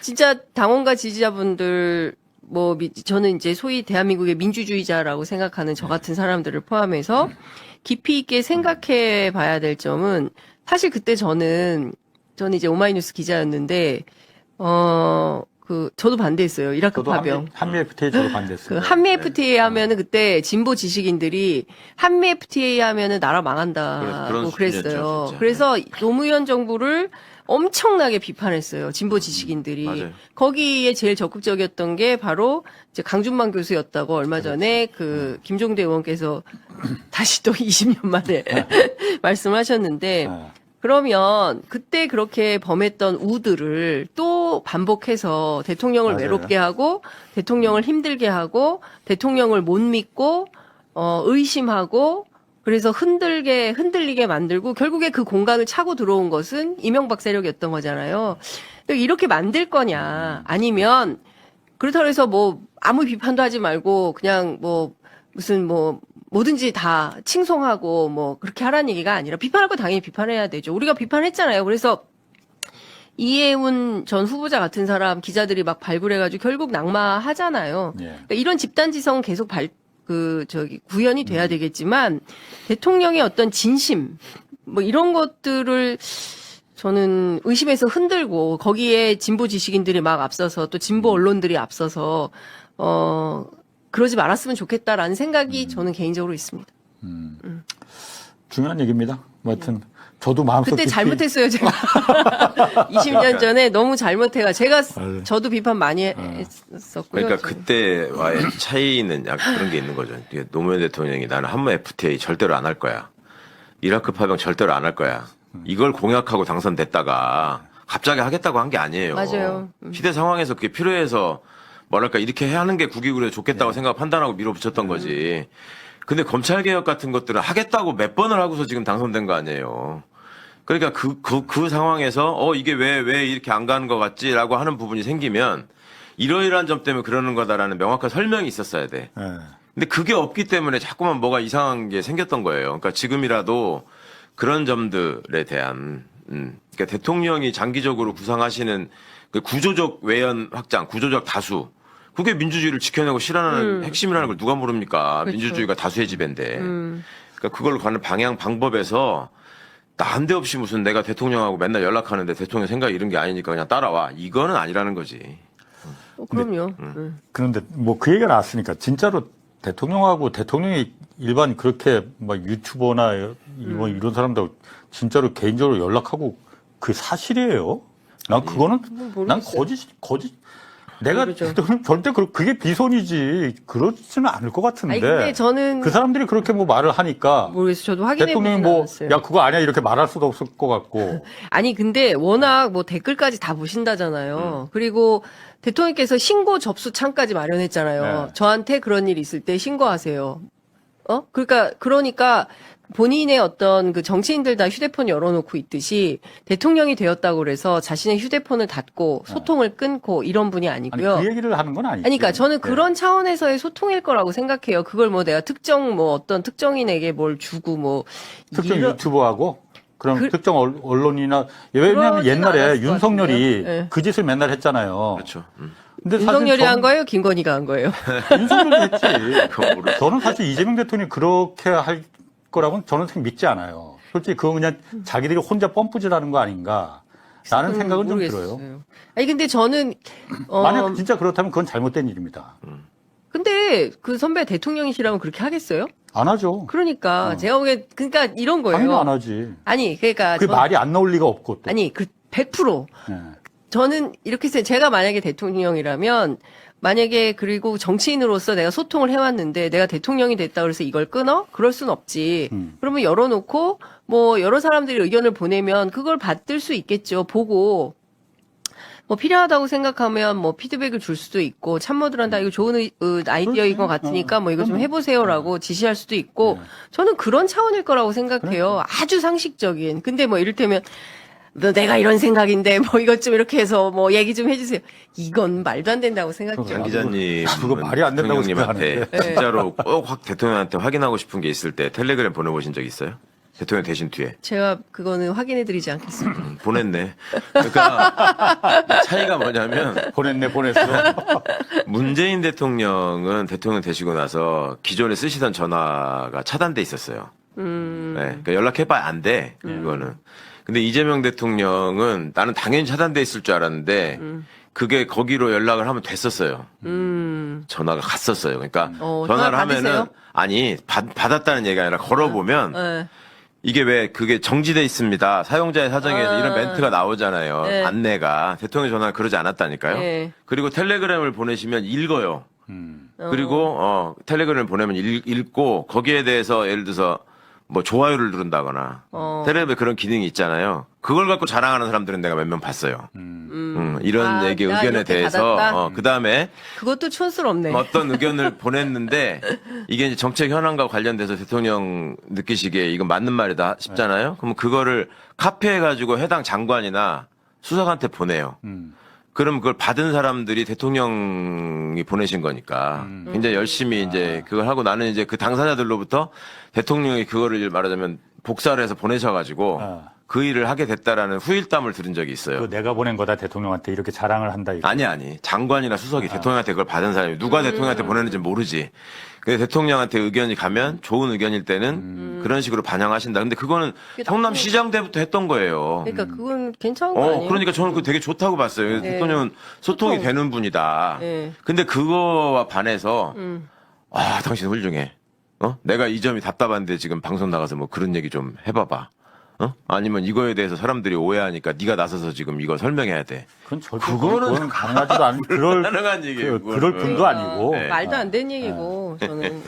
진짜 당원과 지지자분들 저는 이제 소위 대한민국의 민주주의자라고 생각하는 저 같은 사람들을 포함해서 깊이 있게 생각해 봐야 될 점은 사실 그때 저는 이제 오마이뉴스 기자였는데 저도 반대했어요. 이라크 저도 파병. 한미 FTA 저도 반대했어요. 한미 FTA 하면은 그때 진보 지식인들이 한미 FTA 하면은 나라 망한다고 그랬어요. 수준이었죠, 그래서 노무현 정부를 엄청나게 비판했어요. 진보 지식인들이. 맞아요. 거기에 제일 적극적이었던 게 바로 이제 강준만 교수였다고 얼마 전에 김종대 의원께서 다시 또 20년 만에 말씀하셨는데 그러면 그때 그렇게 범했던 우들을 또 반복해서 대통령을 맞아요. 외롭게 하고 대통령을 힘들게 하고 대통령을 못 믿고 의심하고 그래서 흔들리게 만들고 결국에 그 공간을 차고 들어온 것은 이명박 세력이었던 거잖아요. 이렇게 만들 거냐 아니면 그렇다고 해서 아무 비판도 하지 말고 그냥 뭐든지 다 칭송하고 그렇게 하라는 얘기가 아니라 비판할 거 당연히 비판해야 되죠. 우리가 비판했잖아요. 그래서 이해운 전 후보자 같은 사람 기자들이 막 발굴해가지고 결국 낙마하잖아요. 예. 그러니까 이런 집단지성은 계속 구현이 돼야 되겠지만 대통령의 어떤 진심 이런 것들을 저는 의심해서 흔들고 거기에 진보 지식인들이 막 앞서서 또 진보 언론들이 앞서서 그러지 말았으면 좋겠다라는 생각이 저는 개인적으로 있습니다. 중요한 얘기입니다. 뭐 하여튼 저도 마음속 그때 깊이 잘못했어요, 제가. 20년 전에 너무 저도 비판 많이 했었고요. 그러니까 그때와의 차이는 약간 그런 게 있는 거죠. 노무현 대통령이 나는 한미 FTA 절대로 안 할 거야. 이라크 파병 절대로 안 할 거야. 이걸 공약하고 당선됐다가 갑자기 하겠다고 한 게 아니에요. 맞아요. 시대 상황에서 그게 필요해서 뭐랄까 이렇게 하는 게 국익으로 좋겠다고 생각 판단하고 밀어붙였던 거지. 근데 검찰개혁 같은 것들은 하겠다고 몇 번을 하고서 지금 당선된 거 아니에요. 그러니까 그 상황에서 이게 왜 이렇게 안 가는 것 같지라고 하는 부분이 생기면 이러이러한 점 때문에 그러는 거다라는 명확한 설명이 있었어야 돼. 예. 근데 그게 없기 때문에 자꾸만 뭐가 이상한 게 생겼던 거예요. 그러니까 지금이라도 그런 점들에 대한 그러니까 대통령이 장기적으로 구상하시는 그 구조적 외연 확장, 구조적 다수 그게 민주주의를 지켜내고 실현하는 핵심이라는 걸 누가 모릅니까? 그렇죠. 민주주의가 다수의 지배인데. 그러니까 그걸로 가는 방향 방법에서 난데없이 무슨 내가 대통령하고 맨날 연락하는데 대통령 생각이 이런 게 아니니까 그냥 따라와. 이거는 아니라는 거지. 그럼요. 그런데 그 얘기가 나왔으니까 진짜로 대통령하고 대통령이 일반 그렇게 유튜버나 이런 사람들 진짜로 개인적으로 연락하고 그 사실이에요? 난 그거는 난 거짓 내가 대통령 절대 그게 비손이지 그렇지는 않을 것 같은데. 근데 저는 그 사람들이 그렇게 말을 하니까 모르겠어요. 저도 확인해 대통령이 보진 않았어요. 야 그거 아니야 이렇게 말할 수도 없을 것 같고. 아니 근데 워낙 댓글까지 다 보신다잖아요. 그리고 대통령께서 신고 접수 창까지 마련했잖아요. 네. 저한테 그런 일 있을 때 신고하세요. 그러니까 본인의 어떤 정치인들 다 휴대폰 열어놓고 있듯이 대통령이 되었다고 그래서 자신의 휴대폰을 닫고 소통을 끊고 이런 분이 아니고요. 그 얘기를 하는 건 아니죠. 그러니까 저는 그런 차원에서의 소통일 거라고 생각해요. 그걸 내가 어떤 특정인에게 뭘 주고 특정 유튜버하고 그럼 특정 언론이나 왜냐하면 그러진 옛날에 않았을 것 윤석열이 같은데요. 네. 그 짓을 맨날 했잖아요. 그렇죠. 근데 사실 윤석열이 한 거예요? 김건희가 한 거예요? 윤석열이 했지. 그건 모르겠어요. 저는 사실 이재명 대통령이 그렇게 할 거라고는 저는 믿지 않아요. 솔직히 그건 그냥 자기들이 혼자 펌프질하는 거 아닌가. 라는 생각은 좀 모르겠어요. 들어요. 아니 근데 저는 만약 진짜 그렇다면 그건 잘못된 일입니다. 근데 그 선배 대통령이시라면 그렇게 하겠어요? 안 하죠. 그러니까 제가 보기엔 그러니까 이런 거예요. 당연히 안 하지. 아니 그러니까 그 말이 안 나올 리가 없고 또. 아니 100% 네. 저는 이렇게 해서 제가 만약에 대통령이라면 만약에 그리고 정치인으로서 내가 소통을 해왔는데 내가 대통령이 됐다 그래서 이걸 끊어? 그럴 순 없지. 그러면 열어놓고 여러 사람들이 의견을 보내면 그걸 받을 수 있겠죠. 보고 필요하다고 생각하면 피드백을 줄 수도 있고 참모들한테 이거 좋은 아이디어인 것 같으니까 이거 좀 해보세요라고 지시할 수도 있고 저는 그런 차원일 거라고 생각해요. 아주 상식적인. 근데 이를테면 내가 이런 생각인데 이것 좀 이렇게 해서 얘기 좀 해주세요. 이건 말도 안 된다고 생각해요. 장 기자님, 그거 말이 안 된다고 대통령님한테 생각하는데. 진짜로 꼭 대통령한테 확인하고 싶은 게 있을 때 텔레그램 보내보신 적 있어요? 대통령 대신 뒤에. 제가 그거는 확인해드리지 않겠습니다. 보냈네. 그러니까 차이가 뭐냐면 보냈어. 문재인 대통령은 대통령 되시고 나서 기존에 쓰시던 전화가 차단돼 있었어요. 네, 그러니까 연락해봐야 안 돼. 그거는. 근데 이재명 대통령은 나는 당연히 차단돼 있을 줄 알았는데 그게 거기로 연락을 하면 됐었어요. 전화가 갔었어요. 그러니까 전화를 전화 하면은 받으세요? 아니 받았다는 얘기가 아니라 걸어보면 네. 이게 왜 그게 정지돼 있습니다. 사용자의 사정에서 이런 멘트가 나오잖아요. 네. 안내가 대통령 전화는 그러지 않았다니까요. 네. 그리고 텔레그램을 보내시면 읽어요. 그리고 텔레그램을 보내면 읽고 거기에 대해서 예를 들어서 뭐 좋아요를 누른다거나 텔레그램에 그런 기능이 있잖아요. 그걸 갖고 자랑하는 사람들은 내가 몇 명 봤어요. 이런 얘기 나 의견에 이렇게 대해서 받았다? 그 다음에 그것도 촌스럽네. 어떤 의견을 보냈는데 이게 이제 정책 현안과 관련돼서 대통령 느끼시기에 이건 맞는 말이다 싶잖아요. 그럼 그거를 카피해가지고 해당 장관이나 수석한테 보내요. 그럼 그걸 받은 사람들이 대통령이 보내신 거니까 굉장히 열심히 이제 그걸 하고 나는 이제 그 당사자들로부터 대통령이 그거를 말하자면 복사를 해서 보내셔가지고 그 일을 하게 됐다라는 후일담을 들은 적이 있어요. 그거 내가 보낸 거다 대통령한테 이렇게 자랑을 한다. 이거. 아니. 장관이나 수석이 대통령한테 그걸 받은 사람이 누가 대통령한테 보냈는지 모르지. 근데 대통령한테 의견이 가면 좋은 의견일 때는 그런 식으로 반영하신다. 근데 그거는 성남시장 때부터 했던 거예요. 그러니까 그건 괜찮은 거 아니에요? 그러니까 저는 그거 되게 좋다고 봤어요. 네. 대통령은 소통이 소통. 되는 분이다. 네. 근데 그거와 반해서 당신 훌륭해. 내가 이 점이 답답한데 지금 방송 나가서 뭐 그런 얘기 좀 해봐봐. 아니면 이거에 대해서 사람들이 오해하니까 네가 나서서 지금 이거 설명해야 돼. 그건 절대 그거는 그건 가능하지도 않은 그럴 가능한 얘기예요. 그럴 분도 아니고. 네. 말도 안 되는 얘기고 저는